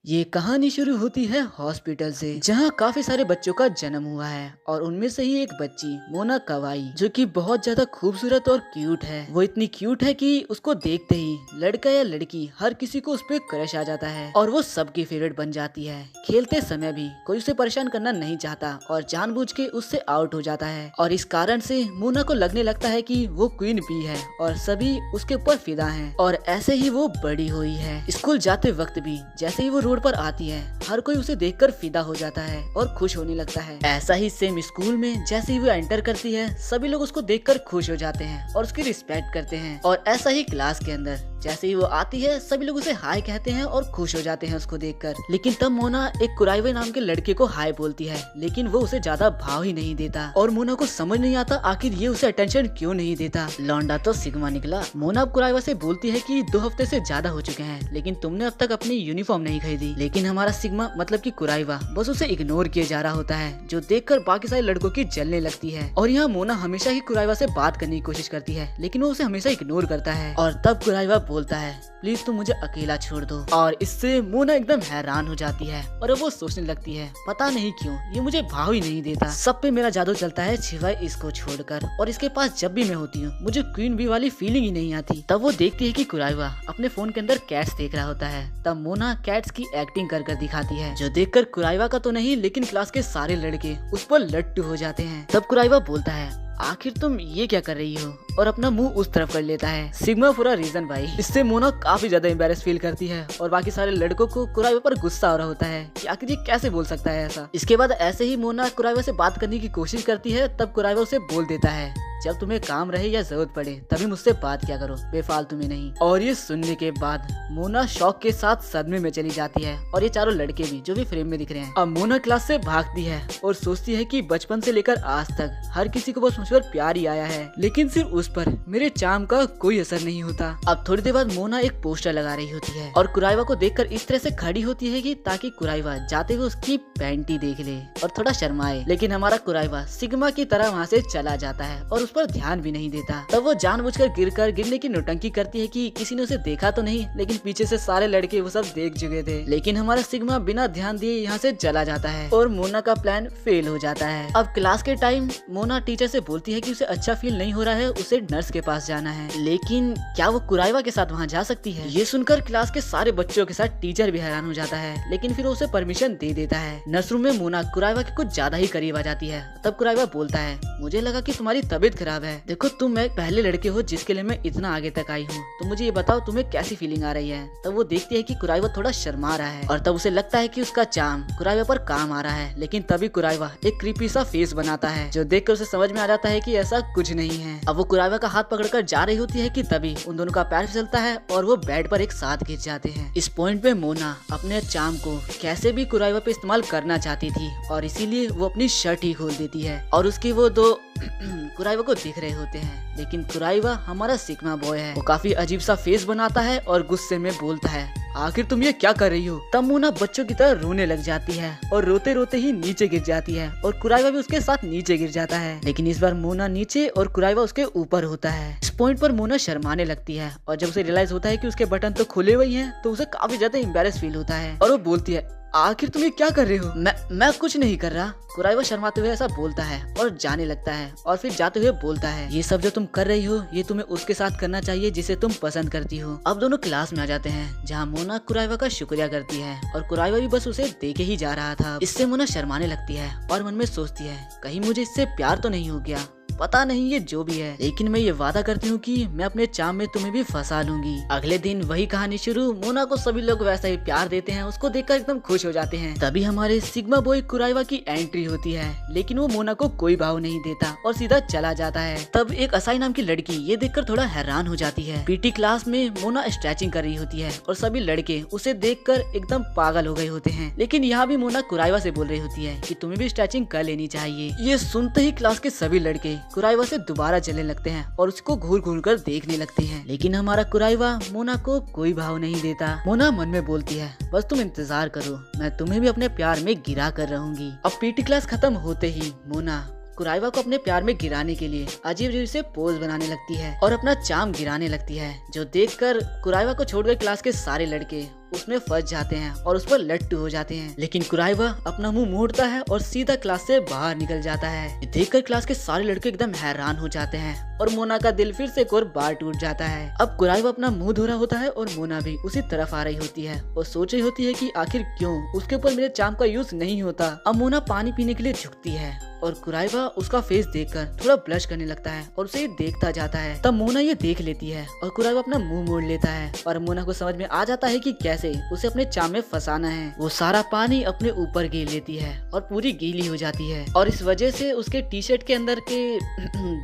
ये कहानी शुरू होती है हॉस्पिटल से, जहाँ काफी सारे बच्चों का जन्म हुआ है और उनमें से ही एक बच्ची मोना कवाई, जो कि बहुत ज्यादा खूबसूरत और क्यूट है। वो इतनी क्यूट है कि उसको देखते ही लड़का या लड़की हर किसी को उस पर क्रश आ जाता है और वो सबकी फेवरेट बन जाती है। खेलते समय भी कोई उसे परेशान करना नहीं चाहता और जानबूझ के उससे आउट हो जाता है और इस कारण से मोना को लगने लगता है कि वो क्वीन बी है और सभी उसके ऊपर फिदा हैं। और ऐसे ही वो बड़ी हुई है। स्कूल जाते वक्त भी जैसे ही वो रोड पर आती है, हर कोई उसे देखकर फिदा हो जाता है और खुश होने लगता है। ऐसा ही सेम स्कूल में जैसे ही वो एंटर करती है, सभी लोग उसको देखकर खुश हो जाते हैं और उसकी रिस्पेक्ट करते हैं। और ऐसा ही क्लास के अंदर जैसे ही वो आती है, सभी लोग उसे हाय कहते हैं और खुश हो जाते हैं उसको देखकर। लेकिन तब मोना एक कुराइवे नाम के लड़के को हाय बोलती है, लेकिन वो उसे ज्यादा भाव ही नहीं देता और मोना को समझ नहीं आता आखिर ये उसे अटेंशन क्यों नहीं देता। लौंडा तो सिग्मा निकला। मोना अब कुराइवा से बोलती है कि 2 हफ्ते से ज्यादा हो चुके हैं, लेकिन तुमने अब तक अपनी यूनिफॉर्म नहीं खरीदी। लेकिन हमारा सिग्मा मतलब कि कुराइवा बस उसे इग्नोर किए जा रहा होता है, जो देखकर बाकी सारे लड़कों की जलने लगती है। और यहाँ मोना हमेशा ही कुराइवा से बात करने की कोशिश करती है, लेकिन वो उसे हमेशा इग्नोर करता है। और तब कुराइवा बोलता है, प्लीज तुम मुझे अकेला छोड़ दो। और इससे मोना एकदम हैरान हो जाती है और अब वो सोचने लगती है, पता नहीं क्यों ये मुझे भाव ही नहीं देता। सब पे मेरा जादू चलता है सिवाय इसको छोड़कर, और इसके पास जब भी मैं होती हूँ मुझे क्वीन बी वाली फीलिंग ही नहीं आती। तब वो देखती है कि कुराइवा अपने फोन के अंदर कैट्स देख रहा होता है। तब मोना कैट्स की एक्टिंग कर दिखाती है, जो देखकर कुराइवा का तो नहीं लेकिन क्लास के सारे लड़के उस पर लट्टू हो जाते हैं। तब कुराइवा बोलता है, आखिर तुम ये क्या कर रही हो, और अपना मुंह उस तरफ कर लेता है। सिग्मा पूरा रीजन भाई। इससे मोना काफी ज्यादा एम्बैरेस फील करती है और बाकी सारे लड़कों को कुराइवा पर गुस्सा हो रहा होता है कि आखिर ये कैसे बोल सकता है ऐसा। इसके बाद ऐसे ही मोना कुराइवा से बात करने की कोशिश करती है। तब कुराइवा उसे बोल देता है, जब तुम्हें काम रहे या जरूरत पड़े तभी मुझसे बात किया करो, बेफालतू में नहीं। और ये सुनने के बाद मोना शौक के साथ सदमे में चली जाती है और ये चारों लड़के भी जो भी फ्रेम में दिख रहे हैं। अब मोना क्लास से भागती है और सोचती है कि बचपन से लेकर आज तक हर किसी को बस मुझ पर प्यार ही आया है, लेकिन सिर्फ उस पर मेरे चार्म का कोई असर नहीं होता। अब थोड़ी देर बाद मोना एक पोस्टर लगा रही होती है और कुराइवा को देखकर इस तरह से खड़ी होती है कि ताकि कुराइवा जाते हुए उसकी पैंटी देख ले और थोड़ा शर्माए। लेकिन हमारा कुराइवा सिग्मा की तरह वहाँ से चला जाता है और पर ध्यान भी नहीं देता। तब वो जानबूझकर गिरने की नौटंकी करती है कि किसी ने उसे देखा तो नहीं, लेकिन पीछे से सारे लड़के वो सब देख चुके थे। लेकिन हमारा सिग्मा बिना ध्यान दिए यहाँ से चला जाता है और मोना का प्लान फेल हो जाता है। अब क्लास के टाइम मोना टीचर से बोलती है कि उसे अच्छा फील नहीं हो रहा है, उसे नर्स के पास जाना है। लेकिन क्या वो कुराइवा के साथ वहाँ जा सकती है? ये सुनकर क्लास के सारे बच्चों के साथ टीचर भी हैरान हो जाता है, लेकिन फिर उसे परमिशन दे देता है। नर्स रूम में मोना कुराइवा के कुछ ज्यादा ही करीब आ जाती है। तब कुराइवा बोलता है, मुझे लगा कि तुम्हारी तबीयत खराब है। देखो तुम एक पहले लड़के हो जिसके लिए मैं इतना आगे तक आई हूँ, तो मुझे ये बताओ तुम्हें कैसी फीलिंग आ रही है। तब वो देखती है कि कुराइवा थोड़ा शर्मा रहा है और तब उसे लगता है कि उसका चार्म कुराइवा पर काम आ रहा है। लेकिन तभी कुराइवा एक क्रीपी सा फेस बनाता है, जो देखकर उसे समझ में आ जाता है कि ऐसा कुछ नहीं है। अब वो कुराइवा का हाथ पकड़कर जा रही होती है कि तभी उन दोनों का पैर फिसलता है और वो बेड पर एक साथ गिर जाते हैं। इस पॉइंट पे मोना अपने चार्म को कैसे भी कुराइवा पे इस्तेमाल करना चाहती थी और इसीलिए वो अपनी शर्ट ही खोल देती है और उसकी वो दो कुराइवा को दिख रहे होते हैं। लेकिन कुराइवा हमारा सिग्मा बॉय है। वो काफी अजीब सा फेस बनाता है और गुस्से में बोलता है, आखिर तुम ये क्या कर रही हो? तब मोना बच्चों की तरह रोने लग जाती है और रोते रोते ही नीचे गिर जाती है और कुराइवा भी उसके साथ नीचे गिर जाता है। लेकिन इस बार मोना नीचे और कुराइवा उसके ऊपर होता है। इस पॉइंट पर मोना शर्माने लगती है और जब उसे रियलाइज होता है कि उसके बटन तो खुले हुए हैं, तो उसे काफी ज्यादा एम्बैरेस फील होता है और वो बोलती है, आखिर तुम ये क्या कर रहे हो? मैं कुछ नहीं कर रहा। कुराइवा शर्माते हुए ऐसा बोलता है और जाने लगता है और फिर जाते हुए बोलता है, ये सब जो तुम कर रही हो ये तुम्हें उसके साथ करना चाहिए जिसे तुम पसंद करती हो। अब दोनों क्लास में आ जाते हैं, जहाँ मोना कुराइवा का शुक्रिया करती है और कुराइवा भी बस उसे देखे ही जा रहा था। इससे मोना शर्माने लगती है और मन में सोचती है, कहीं मुझे इससे प्यार तो नहीं हो गया। पता नहीं ये जो भी है, लेकिन मैं ये वादा करती हूँ कि मैं अपने चाम में तुम्हें भी फंसा लूंगी। अगले दिन वही कहानी शुरू। मोना को सभी लोग वैसा ही प्यार देते हैं, उसको देखकर एकदम खुश हो जाते हैं। तभी हमारे सिग्मा बॉय कुराइवा की एंट्री होती है, लेकिन वो मोना को कोई भाव नहीं देता और सीधा चला जाता है। तब एक असाई नाम की लड़की ये देखकर थोड़ा हैरान हो जाती है। पीटी क्लास में मोना स्ट्रेचिंग कर रही होती है और सभी लड़के उसे देखकर एकदम पागल हो गए होते हैं। लेकिन यहाँ भी मोना कुराइवा से बोल रही होती है कि तुम्हें भी स्ट्रेचिंग कर लेनी चाहिए। ये सुनते ही क्लास के सभी लड़के कुराइवा से दोबारा चलने लगते हैं और उसको घूर घूर कर देखने लगते हैं। लेकिन हमारा कुराइवा मोना को कोई भाव नहीं देता। मोना मन में बोलती है, बस तुम इंतजार करो, मैं तुम्हें भी अपने प्यार में गिरा कर रहूंगी। अब पीटी क्लास खत्म होते ही मोना कुराइवा को अपने प्यार में गिराने के लिए अजीब अजीब से पोज बनाने लगती है और अपना चाम गिराने लगती है, जो देखकर कुराइवा को छोड़कर क्लास के सारे लड़के उसमें फंस जाते हैं और उस पर लट्टू हो जाते हैं। लेकिन कुराइवा अपना मुंह मोड़ता है और सीधा क्लास से बाहर निकल जाता है। देखकर क्लास के सारे लड़के एकदम हैरान हो जाते हैं और मोना का दिल फिर से एक और बार टूट जाता है। अब कुराइवा अपना मुंह धो रहा होता है और मोना भी उसी तरफ आ रही होती है और सोच रही होती है कि आखिर क्यों उसके ऊपर मेरे चार्म का यूज नहीं होता। अब मोना पानी पीने के लिए झुकती है और कुराइवा उसका फेस देखकर थोड़ा ब्लश करने लगता है और उसे देखता जाता है। तब मोना ये देख लेती है और कुराइवा अपना मुंह मोड़ लेता है और मोना को समझ में आ जाता है कि कैसे उसे अपने चाम में फंसाना है। वो सारा पानी अपने ऊपर गिर लेती है और पूरी गीली हो जाती है और इस वजह से उसके टी शर्ट के अंदर के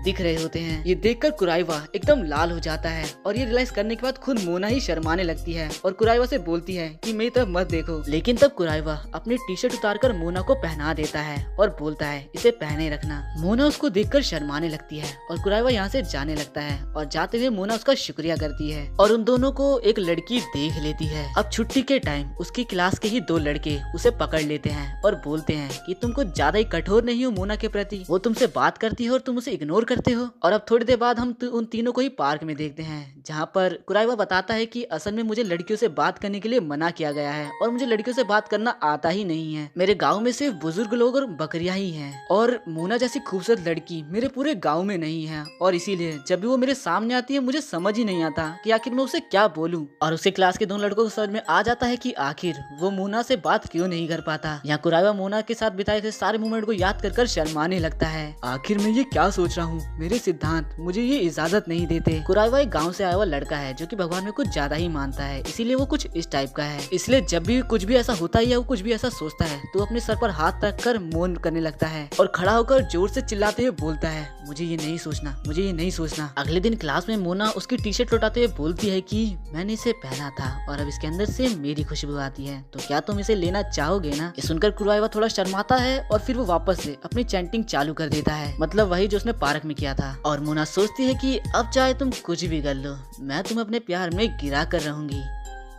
दिख रहे होते हैं। ये देखकर कुराइवा एकदम लाल हो जाता है और ये रियलाइज करने के बाद खुद मोना ही शर्माने लगती है और कुराइवा से बोलती है कि मेरी तरफ मत देखो। लेकिन तब कुराइवा अपनी टी शर्ट उतारकर मोना को पहना देता है और बोलता है इसे पहने रखना। मोना उसको देखकर शर्माने लगती है और कुराइवा यहाँ से जाने लगता है और जाते हुए मोना उसका शुक्रिया करती है और उन दोनों को एक लड़की देख लेती है। अब छुट्टी के टाइम उसकी क्लास के ही 2 लड़के उसे पकड़ लेते हैं और बोलते हैं कि तुम कुछ ज्यादा ही कठोर नहीं हो मोना के प्रति, वो तुमसे बात करती है और तुम उसे इग्नोर करते हो। और अब थोड़ी देर बाद हम उन तीनों को ही पार्क में देखते हैं जहाँ पर कुराइवा बताता है कि असल में मुझे लड़कियों से बात करने के लिए मना किया गया है और मुझे लड़कियों से बात करना आता ही नहीं है। मेरे गाँव में सिर्फ बुजुर्ग लोग और बकरियां ही हैं और मोना जैसी खूबसूरत लड़की मेरे पूरे गांव में नहीं है और इसीलिए जब भी वो मेरे सामने आती है मुझे समझ ही नहीं आता कि आखिर मैं उसे क्या बोलूं। और उसके क्लास के 2 लड़कों को समझ में आ जाता है कि आखिर वो मोना से बात क्यों नहीं कर पाता। यहाँ कुराइवा मोना के साथ बिताए थे सारे मोमेंट को याद कर शर्माने लगता है। आखिर मैं ये क्या सोच रहा हूँ, मेरे सिद्धांत मुझे ये इजाजत नहीं देते। कुराइवा एक गाँव से आया हुआ लड़का है जो की भगवान में कुछ ज्यादा ही मानता है, इसीलिए वो कुछ इस टाइप का है। इसलिए जब भी कुछ भी ऐसा होता है या वो कुछ भी ऐसा सोचता है तो अपने सर पर हाथ रख कर मौन करने लगता है और खड़ा होकर जोर से चिल्लाते हुए बोलता है मुझे ये नहीं सोचना, मुझे ये नहीं सोचना। अगले दिन क्लास में मोना उसकी टी शर्ट लौटाते हुए बोलती है कि मैंने इसे पहना था और अब इसके अंदर से मेरी खुशबू आती है, तो क्या तुम इसे लेना चाहोगे ना। ये सुनकर कुराइवा थोड़ा शर्माता है और फिर वो वापस से अपनी चैंटिंग चालू कर देता है, मतलब वही जो उसने पार्क में किया था। और मोना सोचती है कि अब चाहे तुम कुछ भी कर लो, मैं तुम्हें अपने प्यार में गिरा कर रहूंगी।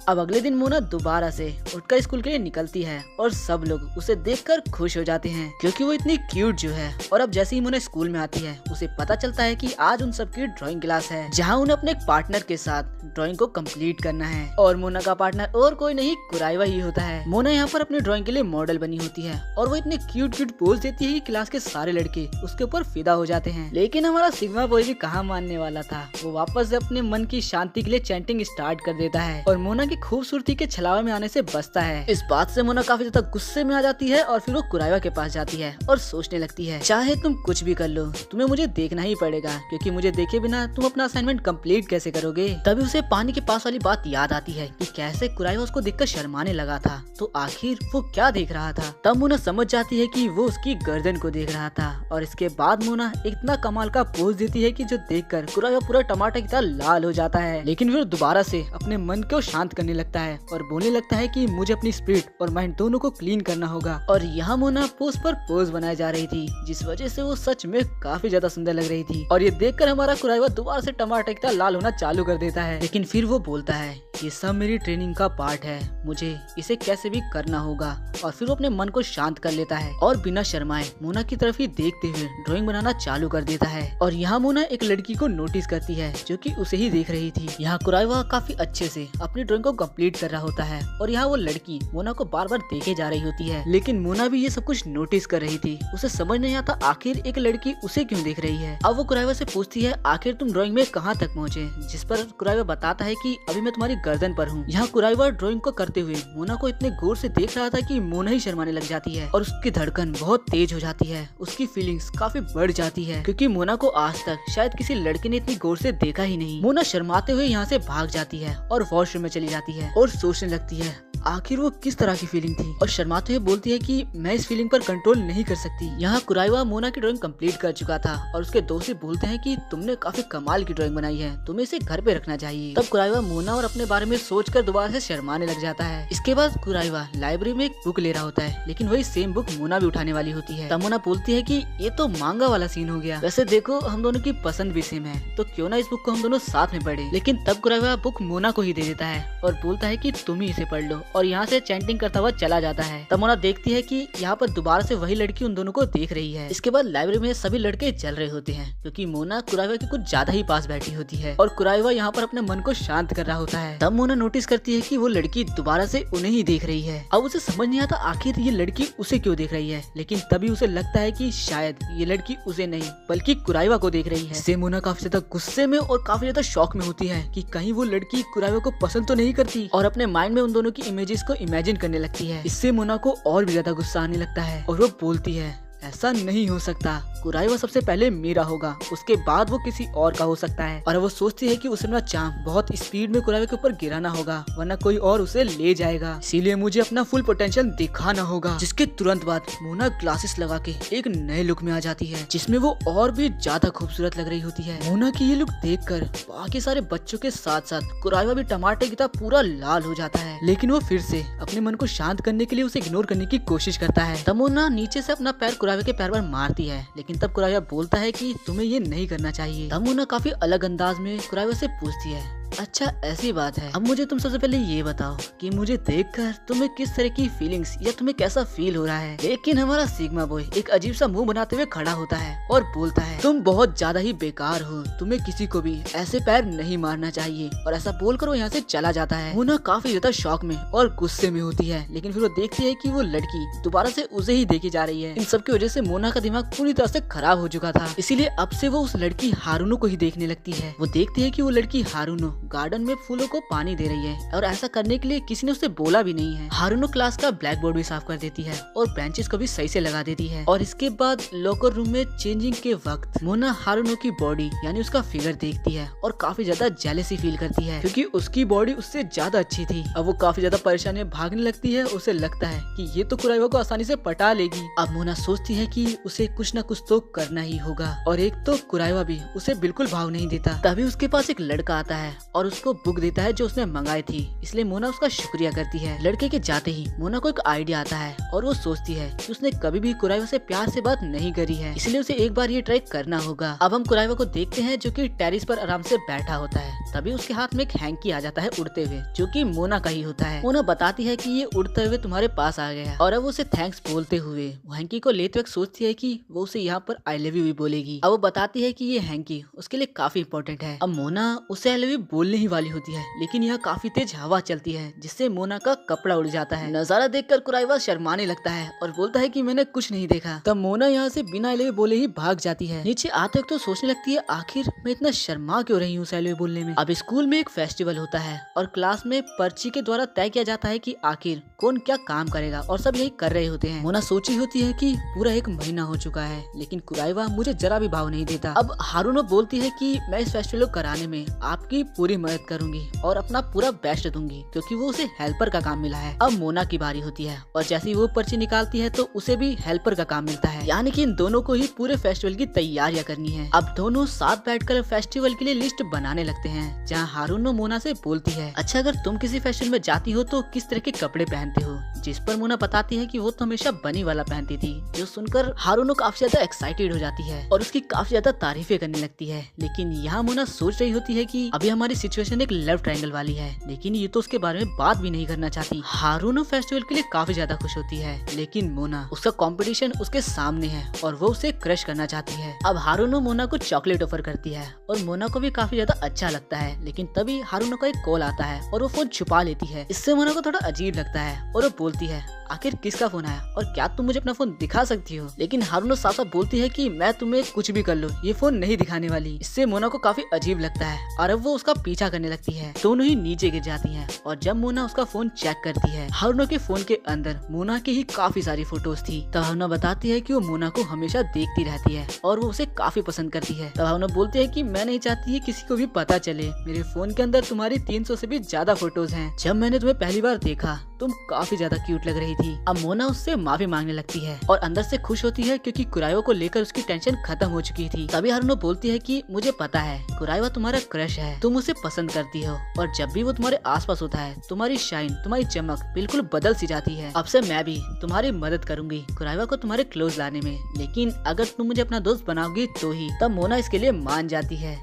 अब अगले दिन मोना दोबारा से उठकर स्कूल के लिए निकलती है और सब लोग उसे देखकर खुश हो जाते हैं क्योंकि वो इतनी क्यूट जो है। और अब जैसे ही मोना स्कूल में आती है उसे पता चलता है कि आज उन सबकी ड्राइंग क्लास है जहां उन्हें अपने एक पार्टनर के साथ ड्राइंग को कंप्लीट करना है और मोना का पार्टनर और कोई नहीं कुराइवा ही होता है। मोना यहाँ पर अपनी ड्राइंग के लिए मॉडल बनी होती है और वो इतने क्यूट क्यूट पोज देती है कि क्लास के सारे लड़के उसके ऊपर फिदा हो जाते हैं। लेकिन हमारा सिग्मा बॉय भी कहाँ मानने वाला था, वो वापस से अपने मन की शांति के लिए चैंटिंग स्टार्ट कर देता है और मोना की खूबसूरती के छलावे में आने से बचता है। इस बात से मोना काफी ज्यादा गुस्से में आ जाती है और फिर वो कुराइवा के पास जाती है और सोचने लगती है चाहे तुम कुछ भी कर लो, तुम्हें मुझे देखना ही पड़ेगा क्योंकि मुझे देखे बिना तुम अपना असाइनमेंट कंप्लीट कैसे करोगे। तभी उसे पानी के पास वाली बात याद आती है कि कैसे कुराइवा उसको देखकर शर्माने लगा था, तो आखिर वो क्या देख रहा था। तब मोना समझ जाती है कि वो उसकी गर्दन को देख रहा था और इसके बाद मोना इतना कमाल का पोज देती है कि जो देखकर कुराइवा पूरा टमाटर की तरह लाल हो जाता है। लेकिन फिर दोबारा से अपने मन को शांत करने लगता है और बोलने लगता है कि मुझे अपनी स्पिरिट और माइंड दोनों को क्लीन करना होगा। और यहाँ मोना पोज पर पोज बनाई जा रही थी जिस वजह से वो सच में काफी ज्यादा सुंदर लग रही थी। और ये देखकर हमारा कुराइवा दोबारा से टमाटर की तरह लाल होना चालू कर देता है। लेकिन फिर वो बोलता है ये सब मेरी ट्रेनिंग का पार्ट है, मुझे इसे कैसे भी करना होगा। और फिर वो अपने मन को शांत कर लेता है और बिना शर्माए मोना की तरफ ही देखते हुए ड्राइंग बनाना चालू कर देता है। और यहाँ मोना एक लड़की को नोटिस करती है जो कि उसे ही देख रही थी। यहाँ कुराइवा काफी अच्छे से अपनी ड्राइंग को कंप्लीट कर रहा होता है और यहाँ वो लड़की मोना को बार बार देखे जा रही होती है। लेकिन मोना भी ये सब कुछ नोटिस कर रही थी, उसे समझ नहीं आता आखिर एक लड़की उसे क्यों देख रही है। अब वो कुराइवा से पूछती है आखिर तुम ड्राइंग में कहाँ तक पहुँचे, जिस पर कुराइवा बताता है कि अभी मैं तुम्हारी गर्दन पर हूँ। यहाँ कुराइवा ड्राइंग को करते हुए मोना को इतने गौर से देख रहा था कि मोना ही शर्माने लग जाती है और उसकी धड़कन बहुत तेज हो जाती है, उसकी फीलिंग्स काफी बढ़ जाती है क्योंकि मोना को आज तक शायद किसी लड़के ने इतनी गौर से देखा ही नहीं। मोना शर्माते हुए यहाँ से भाग जाती है और वॉशरूम में चली जाती है और सोचने लगती है आखिर वो किस तरह की फीलिंग थी और शर्माते हुए बोलती है कि मैं इस फीलिंग पर कंट्रोल नहीं कर सकती। यहाँ कुराइवा मोना की ड्राइंग कंप्लीट कर चुका था और उसके दोस्त से बोलते हैं कि तुमने काफी कमाल की ड्राइंग बनाई है, तुम्हें इसे घर पे रखना चाहिए। तब कुराइवा मोना और अपने बारे में सोचकर दोबारा से शर्माने लग जाता है। इसके बाद कुराइवा लाइब्रेरी में एक बुक ले रहा होता है लेकिन वही सेम बुक मोना भी उठाने वाली होती है। तब मोना बोलती है कि ये तो मांगा वाला सीन हो गया, वैसे देखो हम दोनों की पसंद भी सेम है तो क्यों ना इस बुक को हम दोनों साथ में पढ़े। लेकिन तब कुराइवा बुक मोना को ही दे देता है और बोलता है कि तुम ही इसे पढ़ लो, और यहाँ से चैंटिंग करता हुआ चला जाता है। तब मोना देखती है कि यहाँ पर दोबारा से वही लड़की उन दोनों को देख रही है। इसके बाद लाइब्रेरी में सभी लड़के चल रहे होते हैं क्योंकि मोना कुराइवा के कुछ ज्यादा ही पास बैठी होती है और कुराइवा यहाँ पर अपने मन को शांत कर रहा होता है। तब मोना नोटिस करती है कि वो लड़की दोबारा से उन्हें ही देख रही है। अब उसे समझ नहीं आता आखिर ये लड़की उसे क्यों देख रही है, लेकिन तभी उसे लगता है कि शायद ये लड़की उसे नहीं बल्कि कुराइवा को देख रही है। इससे मोना काफी ज्यादा गुस्से में और काफी ज्यादा शॉक में होती है कि कहीं वो लड़की कुराइवा को पसंद तो नहीं करती, और अपने माइंड में उन दोनों की इमेजेस को इमेजिन करने लगती है। इससे मोना को और भी ज्यादा गुस्सा आने लगता है और वो बोलती है ऐसा नहीं हो सकता, कुराइवा सबसे पहले मेरा होगा, उसके बाद वो किसी और का हो सकता है। और वो सोचती है कि उसे अपना चाम बहुत स्पीड में कुराइवा के ऊपर गिराना होगा वरना कोई और उसे ले जाएगा, इसीलिए मुझे अपना फुल पोटेंशियल दिखाना होगा। जिसके तुरंत बाद मोना ग्लासेस लगा के एक नए लुक में आ जाती है जिसमें वो और भी ज्यादा खूबसूरत लग रही होती है। मोना की ये लुक देखकर बाकी सारे बच्चों के साथ साथ कुराइवा भी टमाटर की तरह पूरा लाल हो जाता है, लेकिन वो फिर से अपने मन को शांत करने के लिए उसे इग्नोर करने की कोशिश करता है। तब मोना नीचे से अपना पैर कुराइवा के पैर पर मारती है, लेकिन तब कुराइवा बोलता है कि तुम्हें ये नहीं करना चाहिए। तब मोना काफी अलग अंदाज में कुराइवा से पूछती है अच्छा ऐसी बात है, अब मुझे तुम सबसे पहले ये बताओ कि मुझे देखकर तुम्हें किस तरह की फीलिंग्स या तुम्हें कैसा फील हो रहा है। लेकिन हमारा सिग्मा बॉय एक अजीब सा मुंह बनाते हुए खड़ा होता है और बोलता है तुम बहुत ज्यादा ही बेकार हो, तुम्हें किसी को भी ऐसे पैर नहीं मारना चाहिए, और ऐसा बोलकर वो यहाँ से चला जाता है। मोना काफी ज्यादा शॉक में और गुस्से में होती है, लेकिन फिर वो देखती है कि वो लड़की दोबारा से उसे ही देखी जा रही है। इन सब की वजह से मोना का दिमाग पूरी तरह से खराब हो चुका था, इसीलिए अब से वो उस लड़की हारूनो को ही देखने लगती है। वो देखती है कि वो लड़की हारूनो गार्डन में फूलों को पानी दे रही है और ऐसा करने के लिए किसी ने उसे बोला भी नहीं है। हारूनो क्लास का ब्लैक बोर्ड भी साफ कर देती है और बेंचेस को भी सही से लगा देती है। और इसके बाद लॉकर रूम में चेंजिंग के वक्त मोना हारूनो की बॉडी यानी उसका फिगर देखती है और काफी ज्यादा जेलसी फील करती है क्योंकि उसकी बॉडी उससे ज्यादा अच्छी थी। अब वो काफी ज्यादा परेशानी में भागने लगती है। उसे लगता है कि ये तो कुराइवा को आसानी से पटा लेगी। अब मोना सोचती है कि उसे कुछ न कुछ तो करना ही होगा, और एक तो कुराइवा भी उसे बिल्कुल भाव नहीं देता। तभी उसके पास एक लड़का आता है और उसको बुक देता है जो उसने मंगाई थी, इसलिए मोना उसका शुक्रिया करती है। लड़के के जाते ही मोना को एक आइडिया आता है और वो सोचती है कि उसने कभी भी कुराइवा से प्यार से बात नहीं करी है, इसलिए उसे एक बार ये ट्राई करना होगा। अब हम कुराइवा को देखते हैं जो कि टेरिस पर आराम से बैठा होता है। तभी उसके हाथ में एक हैंकी आ जाता है उड़ते हुए, जो कि मोना का ही होता है। मोना बताती है कि ये उड़ते हुए तुम्हारे पास आ गया, और अब उसे थैंक्स बोलते हुए वो हैंकी को लेते वक्त सोचती है कि वो उसे यहाँ पर आई लव यू भी बोलेगी। अब वो बताती है कि ये हैंकी उसके लिए काफी इंपॉर्टेंट है। अब मोना उसे आई लव यू बोलने ही वाली होती है, लेकिन यहाँ काफी तेज हवा चलती है जिससे मोना का कपड़ा उड़ जाता है। नजारा देखकर कुराइवा शर्माने लगता है और बोलता है कि मैंने कुछ नहीं देखा। तब मोना यहाँ से बिना आई लव यू बोले ही भाग जाती है। नीचे आते वक्त तो सोचने लगती है आखिर मैं इतना शर्मा क्यों रही हूँ आई लव यू बोलने में। अब स्कूल में एक फेस्टिवल होता है और क्लास में पर्ची के द्वारा तय किया जाता है कि आखिर कौन क्या काम करेगा, और सब यही कर रहे होते हैं। मोना सोची होती है कि पूरा एक महीना हो चुका है, लेकिन कुराइवा मुझे जरा भी भाव नहीं देता। अब हारूनो बोलती है कि मैं इस फेस्टिवल को कराने में आपकी पूरी मदद करूंगी और अपना पूरा बेस्ट दूंगी, क्योंकि वो उसे हेल्पर का काम मिला है। अब मोना की बारी होती है और जैसे ही वो पर्ची निकालती है तो उसे भी हेल्पर का काम मिलता है, यानी कि इन दोनों को ही पूरे फेस्टिवल की तैयारियां करनी है। अब दोनों साथ बैठकर फेस्टिवल के लिए लिस्ट बनाने लगते हैं, जहाँ हारूनो मोना से बोलती है अच्छा अगर तुम किसी फेस्टिवल में जाती हो तो किस तरह के कपड़े पहनते हो, जिस पर मोना बताती है कि वो तो हमेशा बनी वाला पहनती थी, जो सुनकर हारूनो काफी ज्यादा एक्साइटेड हो जाती है और उसकी काफी ज्यादा तारीफें करने लगती है। लेकिन यहाँ मोना सोच रही होती है कि अभी हमारी सिचुएशन एक लव ट्रायंगल वाली है, लेकिन ये तो उसके बारे में बात भी नहीं करना चाहती। हारूनो फेस्टिवल के लिए काफी ज्यादा खुश होती है, लेकिन मोना उसका कंपटीशन उसके सामने है और वो उसे क्रश करना चाहती है। अब हारूनो मोना को चॉकलेट ऑफर करती है और मोना को भी काफी ज्यादा अच्छा लगता है, लेकिन तभी हारूनो का एक कॉल आता है और वो फोन छुपा लेती है। इससे मोना को थोड़ा अजीब लगता है और वो बोलती है आखिर किसका फोन आया और क्या तुम मुझे अपना फोन दिखा सकती हो, लेकिन हारूनो साफ साफ बोलती है कि मैं तुम्हें कुछ भी कर लो, ये फोन नहीं दिखाने वाली। इससे मोना को काफी अजीब लगता है और अब वो उसका पीछा करने लगती है। दोनों ही नीचे गिर जाती हैं और जब मोना उसका फोन चेक करती है, हारूनो के फोन के अंदर मोना की ही काफी सारी फोटोज थी। तब हारूनो बताती है कि वो मोना को हमेशा देखती रहती है और वो उसे काफी पसंद करती है। तब हारूनो बोलती है कि मैं नहीं चाहती है किसी को भी पता चले, मेरे फोन के अंदर तुम्हारी 300 से भी ज्यादा फोटोज हैं। जब मैंने तुम्हें पहली बार देखा तुम काफी ज्यादा क्यूट लग रही थी। अब मोना उससे माफी मांगने लगती है और अंदर से खुश होती है क्योंकि कुराइवा को लेकर उसकी टेंशन खत्म हो चुकी थी। तभी हारूनो बोलती है कि मुझे पता है कुराइवा तुम्हारा क्रश है, तुम उसे पसंद करती हो और जब भी वो तुम्हारे आसपास होता है तुम्हारी शाइन, तुम्हारी चमक बिल्कुल बदल सी जाती है। अब से मैं भी तुम्हारी मदद करूंगी कुराइवा को तुम्हारे क्लोज लाने में, लेकिन अगर तुम मुझे अपना दोस्त बनाओगी तो ही। तब मोना इसके लिए मान जाती है।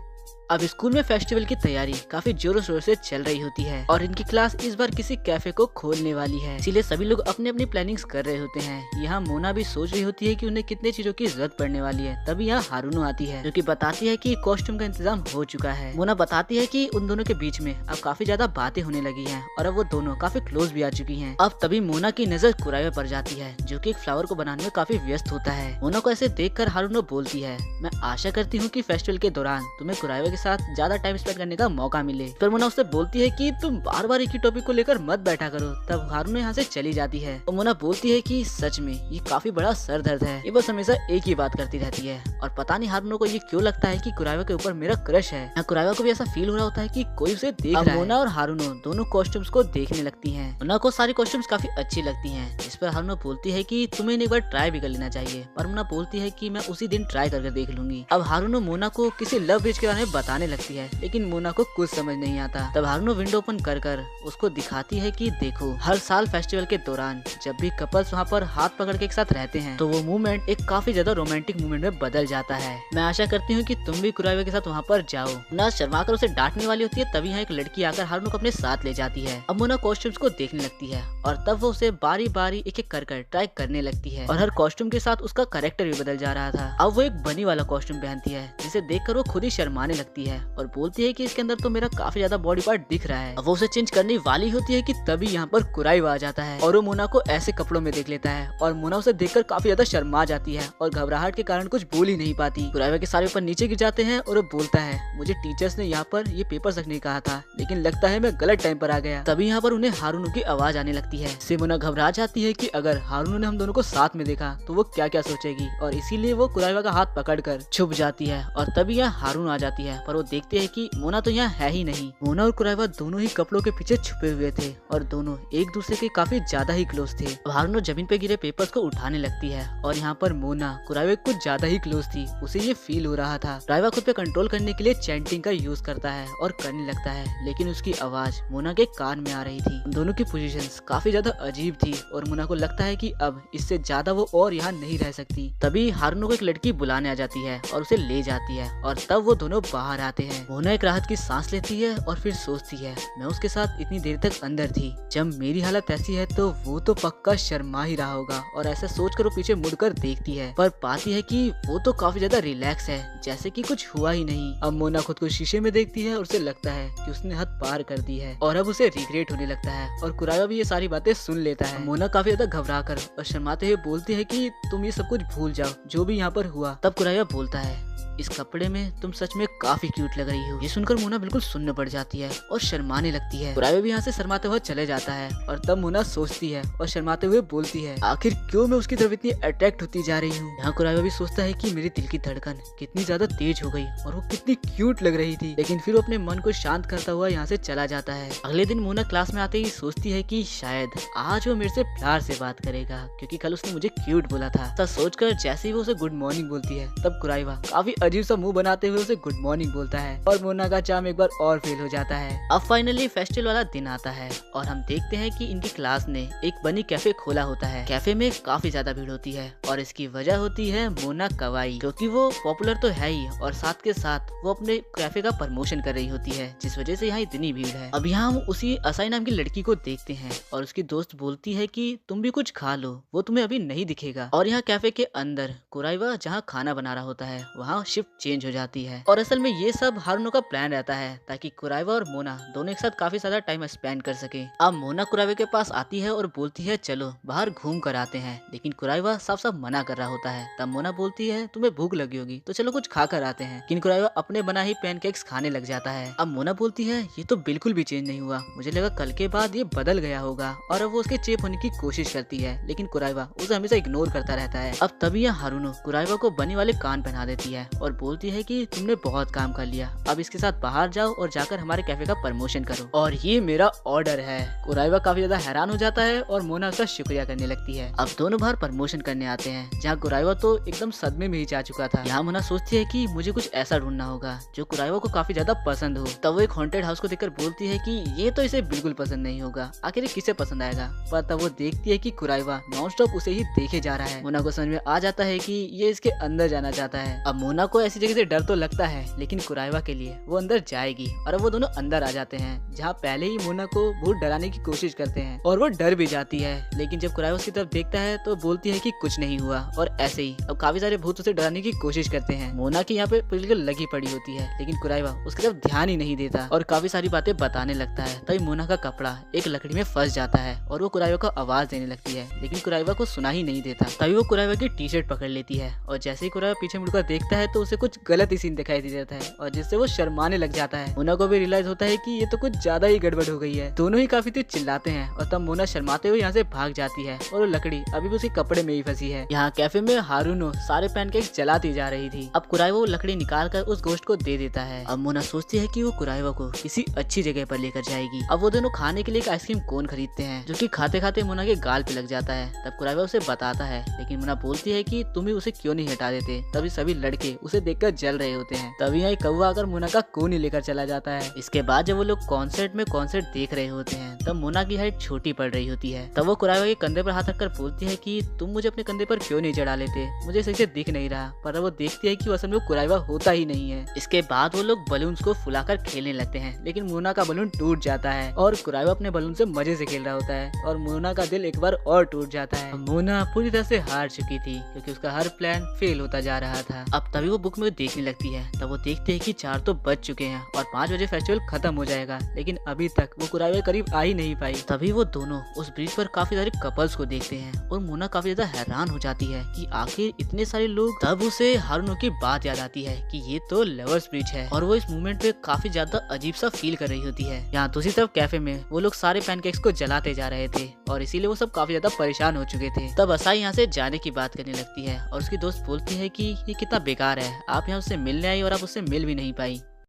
अब स्कूल में फेस्टिवल की तैयारी काफी जोरों शोर से चल रही होती है और इनकी क्लास इस बार किसी कैफे को खोलने वाली है, इसीलिए सभी लोग अपनी अपनी प्लानिंग्स कर रहे होते हैं। यहाँ मोना भी सोच रही होती है कि उन्हें कितने चीजों की जरूरत पड़ने वाली है। तभी यहाँ हारुनो आती है जो कि बताती है कि कॉस्ट्यूम का इंतजाम हो चुका है। मोना बताती है कि उन दोनों के बीच में अब काफी ज्यादा बातें होने लगी हैं और अब वो दोनों काफी क्लोज भी आ चुकी हैं। अब तभी मोना की नजर कुराइवा पर जाती है जो कि एक फ्लावर को बनाने में काफी व्यस्त होता है। मोना को ऐसे देखकर हारुनो बोलती है, मैं आशा करती हूँ कि फेस्टिवल के दौरान तुम्हें कुराइवा के साथ ज्यादा टाइम स्पेंड करने का मौका मिले। पर मोना उससे बोलती है कि तुम बार बार एक ही टॉपिक को लेकर मत बैठा करो। तब हारुनो यहाँ से चली जाती है और मोना बोलती है कि सच में ये काफी बड़ा सर दर्द है, ये बस हमेशा एक ही बात करती रहती है और पता नहीं हारुनो को ये क्यों लगता है कि कुराइवा के ऊपर मेरा क्रश है। कुराइवा को भी ऐसा फील हो रहा होता है कि कोई उसे देख रहा है। मोना और हारुनो दोनों कॉस्ट्यूम्स को देखने लगती हैं। मोना को सारी कॉस्ट्यूम्स काफी अच्छी लगती हैं। इस पर हारुनो बोलती है कि तुम्हें एक बार ट्राई भी कर लेना चाहिए, पर मोना बोलती है कि मैं उसी दिन ट्राई करके देख लूंगी। अब हारुनो मोना को किसी लव ब्रिज के बारे में बताने लगती है, लेकिन मोना को कुछ समझ नहीं आता। तब हारुनो विंडो ओपन कर उसको दिखाती है कि देखो, हर साल फेस्टिवल के दौरान जब भी कपल्स वहाँ पर हाथ पकड़ के एक साथ रहते हैं तो वो मूवमेंट एक काफी ज्यादा रोमांटिक मूवमेंट में बदल जाता है। मैं आशा करती हूँ कि तुम भी कुराइवा के साथ वहाँ पर जाओ। मोना शर्मा कर उसे डांटने वाली होती है, तभी यहाँ एक लड़की आकर हारुनो को अपने साथ ले जाती है। अब मोना कॉस्ट्यूम्स को देखने लगती है और तब वो उसे बारी बारी एक एक कर ट्राई करने लगती है और हर कॉस्ट्यूम के साथ उसका कैरेक्टर भी बदल जा रहा था। अब वो एक बनी वाला कॉस्ट्यूम पहनती है जिसे देखकर वो खुद ही शर्माने लगती है और बोलती है कि इसके अंदर तो मेरा काफी ज्यादा बॉडी पार्ट दिख रहा है। अब वो उसे चेंज करने वाली होती है कि तभी यहाँ पर कुराइवा आ जाता है और वो मोना को ऐसे कपड़ों में देख लेता है और मोना उसे देखकर काफी ज्यादा शर्मा जाती है और घबराहट के कारण कुछ बोल ही नहीं पाती। कुराइवा के सारे ऊपर नीचे गिर जाते हैं और वो बोलता है, मुझे टीचर्स ने यहाँ पर ये पेपर रखने कहा था, लेकिन लगता है मैं गलत टाइम पर आ गया। तभी यहाँ पर उन्हें हारुनो की आवाज आने लगती है। इससे मोना घबरा जाती है कि अगर हारुनो ने हम दोनों को साथ में देखा तो वो क्या क्या सोचेगी और इसीलिए वो कुराइवा का हाथ पकड़कर छुप जाती है और तभी यहाँ हारुनो आ जाती है। पर वो देखते हैं कि मोना तो यहाँ है ही नहीं। मोना और कुराइवा दोनों ही कपड़ों के पीछे छुपे हुए थे और दोनों एक दूसरे के काफी ज्यादा ही क्लोज थे। हारुनो जमीन पे गिरे पेपर्स को उठाने लगती है और यहाँ पर मोना कुराइवा कुछ ज्यादा ही क्लोज थी, उसे ये फील हो रहा था। कुराइवा खुद पे कंट्रोल करने के लिए चैंटिंग का यूज करता है और करने लगता है, लेकिन उसकी आवाज मोना के कान में आ रही थी। दोनों की पोजीशंस काफी ज्यादा अजीब थी और मोना को लगता है कि अब इससे ज्यादा वो और यहाँ नहीं रह सकती। तभी हारुनो को एक लड़की बुलाने आ जाती है और उसे ले जाती है और तब वो दोनों बाहर आते हैं। मोना एक राहत की सांस लेती है और फिर सोचती है, मैं उसके साथ इतनी देर तक अंदर थी, जब मेरी हालत ऐसी है तो वो तो पक्का शर्मा ही रहा होगा। और ऐसा सोचकर वो पीछे मुड़कर देखती है पर पाती है कि वो तो काफी ज्यादा रिलैक्स है, जैसे कि कुछ हुआ ही नहीं। अब मोना खुद को शीशे में देखती है और उसे लगता है कि उसने हद पार कर दी है और अब उसे रिग्रेट होने लगता है और कुराइवा भी ये सारी बातें सुन लेता है। मोना काफी ज्यादा घबरा कर और शर्माते हुए बोलती है कि तुम ये सब कुछ भूल जाओ जो भी यहाँ पर हुआ। तब कुराइवा बोलता है, इस कपड़े में तुम सच में काफी क्यूट लग रही हो। ये सुनकर मोना बिल्कुल सुन्न पड़ जाती है और शर्माने लगती है। कुराइवा भी यहाँ से शर्माते हुए चले जाता है और तब मोना सोचती है और शर्माते हुए बोलती है, आखिर क्यों मैं उसकी तरफ इतनी अट्रैक्ट होती जा रही हूँ। यहाँ कुराइवा भी सोचता है कि मेरी दिल की धड़कन कितनी ज्यादा तेज हो गई और वो कितनी क्यूट लग रही थी, लेकिन फिर वो अपने मन को शांत करता हुआ यहाँ से चला जाता है। अगले दिन मोना क्लास में आते ही सोचती है कि शायद आज वो मेरे से प्यार से बात करेगा, क्योंकि कल उसने मुझे क्यूट बोला था। ऐसा सोचकर जैसे ही वो उसे गुड मॉर्निंग बोलती है तब कुराइवा काफी अजीब सा मुंह बनाते हुए उसे गुड मॉर्निंग बोलता है और मोना का चार्म एक बार और फेल हो जाता है। अब फाइनली फेस्टिवल वाला दिन आता है और हम देखते हैं कि इनकी क्लास ने एक बनी कैफे खोला होता है। कैफे में काफी ज्यादा भीड़ होती है और इसकी वजह होती है मोना कवाई, क्योंकि वो पॉपुलर तो है ही और साथ के साथ वो अपने कैफे का प्रमोशन कर रही होती है, जिस वजह से यहाँ इतनी भीड़ है। अब यहाँ हम उसी असाई नाम की लड़की को देखते हैं और उसकी दोस्त बोलती है कि तुम भी कुछ खा लो, वो तुम्हें अभी नहीं दिखेगा। और यहाँ कैफे के अंदर कुराइवा जहाँ खाना बना रहा होता है वहाँ शिफ्ट चेंज हो जाती है और असल में ये सब हारुनो का प्लान रहता है ताकि कुराइवा और मोना दोनों एक साथ काफी ज्यादा टाइम स्पेंड कर सके। अब मोना कुराइवा के पास आती है और बोलती है चलो बाहर घूम कर आते हैं, लेकिन कुराइवा साफ साफ मना कर रहा होता है। तब मोना बोलती है तुम्हें भूख लगी होगी तो चलो कुछ खा कर आते हैं, लेकिन कुराइवा अपने बना ही पैनकेक्स खाने लग जाता है। अब मोना बोलती है ये तो बिल्कुल भी चेंज नहीं हुआ, मुझे लगा कल के बाद ये बदल गया होगा और अब वो उसके चेप होने की कोशिश करती है, लेकिन कुराइवा उसे हमेशा इग्नोर करता रहता है। अब तभी यह हारुनो कुराइवा को बनी वाले कान पहना देती है और बोलती है कि तुमने बहुत काम कर लिया, अब इसके साथ बाहर जाओ और जाकर हमारे कैफे का प्रमोशन करो और ये मेरा ऑर्डर है। कुराइवा काफी ज्यादा हैरान हो जाता है और मोना उसका शुक्रिया करने लगती है। अब दोनों बाहर प्रमोशन करने आते हैं जहाँ कुराइवा तो एकदम सदमे में ही जा चुका था। यहाँ मोना सोचती है कि मुझे कुछ ऐसा ढूंढना होगा जो कुराइवा को काफी ज्यादा पसंद हो। तब वो एक हॉन्टेड हाउस को देखकर बोलती है कि ये तो इसे बिल्कुल पसंद नहीं होगा, आखिर ये किसे पसंद आएगा। पर तब वो देखती है कि कुराइवा नॉन स्टॉप उसे ही देखे जा रहा है। मोना को समझ में आ जाता है कि ये इसके अंदर जाना चाहता है। अब मोना को ऐसी जगह से डर तो लगता है, लेकिन कुराइवा के लिए वो अंदर जाएगी और अब वो दोनों अंदर आ जाते हैं, जहाँ पहले ही मोना को भूत डराने की कोशिश करते हैं और वो डर भी जाती है। लेकिन जब कुराइवा उसकी तरफ देखता है तो बोलती है कि कुछ नहीं हुआ, और ऐसे ही अब काफी सारे भूत उसे डराने की कोशिश करते हैं। मोना की यहाँ पे बिल्कुल लगी पड़ी होती है, लेकिन कुराइवा उसकी तरफ ध्यान ही नहीं देता और काफी सारी बातें बताने लगता है। तभी मोना का कपड़ा एक लकड़ी में फंस जाता है और वो कुराइवा को आवाज देने लगती है, लेकिन कुराइवा को सुना ही नहीं देता। तभी वो कुराइवा की टी शर्ट पकड़ लेती है और जैसे ही कुराइवा पीछे मुड़कर देखता है तो उसे कुछ गलत ही सीन दिखाई दे जाता है और जिससे वो शर्माने लग जाता है। मोना को भी रियलाइज होता है कि ये तो कुछ ज्यादा ही गड़बड़ हो गई है। दोनों ही काफी तेज चिल्लाते हैं और तब मोना शर्माते हुए यहाँ से भाग जाती है और वो लकड़ी अभी भी उसी कपड़े में ही फंसी है। यहाँ कैफे में हारूनो सारे पैनकेक्स जलाती जा रही थी। अब कुराइवा वो लकड़ी निकाल कर उस गोश्त को दे देता है। अब मोना सोचती है कि वो कुराइवा को किसी अच्छी जगह पर लेकर जाएगी। अब वो दोनों खाने के लिए एक आइसक्रीम कोन खरीदते हैं, जो कि खाते खाते मोना के गाल पे लग जाता है। तब कुराइवा उसे बताता है, लेकिन मोना बोलती है कि तुम ही उसे क्यों नहीं हटा देते। तभी सभी लड़के उसे देखकर जल रहे होते हैं। तभी यहाँ एक कौवा आकर मोना का कोन ही लेकर चला जाता है। इसके बाद जब वो लोग कॉन्सर्ट में कॉन्सर्ट देख रहे होते हैं तब मोना की हाइट छोटी पड़ रही होती है। तब वो कुराइवा के कंधे पर हाथ रखकर बोलती है कि तुम मुझे अपने कंधे पर क्यों नहीं चढ़ा लेते, मुझे सही से दिख नहीं रहा। पर वो देखती है कि असल में कुराइवा होता ही नहीं है। इसके बाद वो लोग बलून्स को फुलाकर खेलने लगते हैं, लेकिन मोना का बलून टूट जाता है और कुराइवा अपने बलून से मजे से खेल रहा होता है और मोना का दिल एक बार और टूट जाता है। मोना पूरी तरह से हार चुकी थी क्योंकि उसका हर प्लान फेल होता जा रहा था। अब तभी वो बुक में देखने लगती है। तब वो देखते हैं कि 4 तो बज चुके हैं और 5 बजे फेस्टिवल खत्म हो जाएगा, लेकिन अभी तक वो कुराइवा के करीब आ ही नहीं पाई। तभी वो दोनों उस ब्रिज पर काफी सारे कपल्स को देखते हैं और मोना काफी ज्यादा हैरान हो जाती है कि आखिर इतने सारे लोग। तब उसे हारूनो की बात याद आती है कि ये तो लवर्स ब्रिज है और वो इस मूवमेंट पे काफी ज्यादा अजीब सा फील कर रही होती है। यहाँ दूसरी तरफ कैफे में वो लोग सारे पैनकेक्स को जलाते जा रहे थे और इसीलिए वो सब काफी ज्यादा परेशान हो चुके थे। तब असाई यहाँ से जाने की बात करने लगती है और उसकी दोस्त बोलती है कि ये कितना बेकार है, आप यहाँ उससे मिलने आई और आप उससे मिल भी नहीं पाई।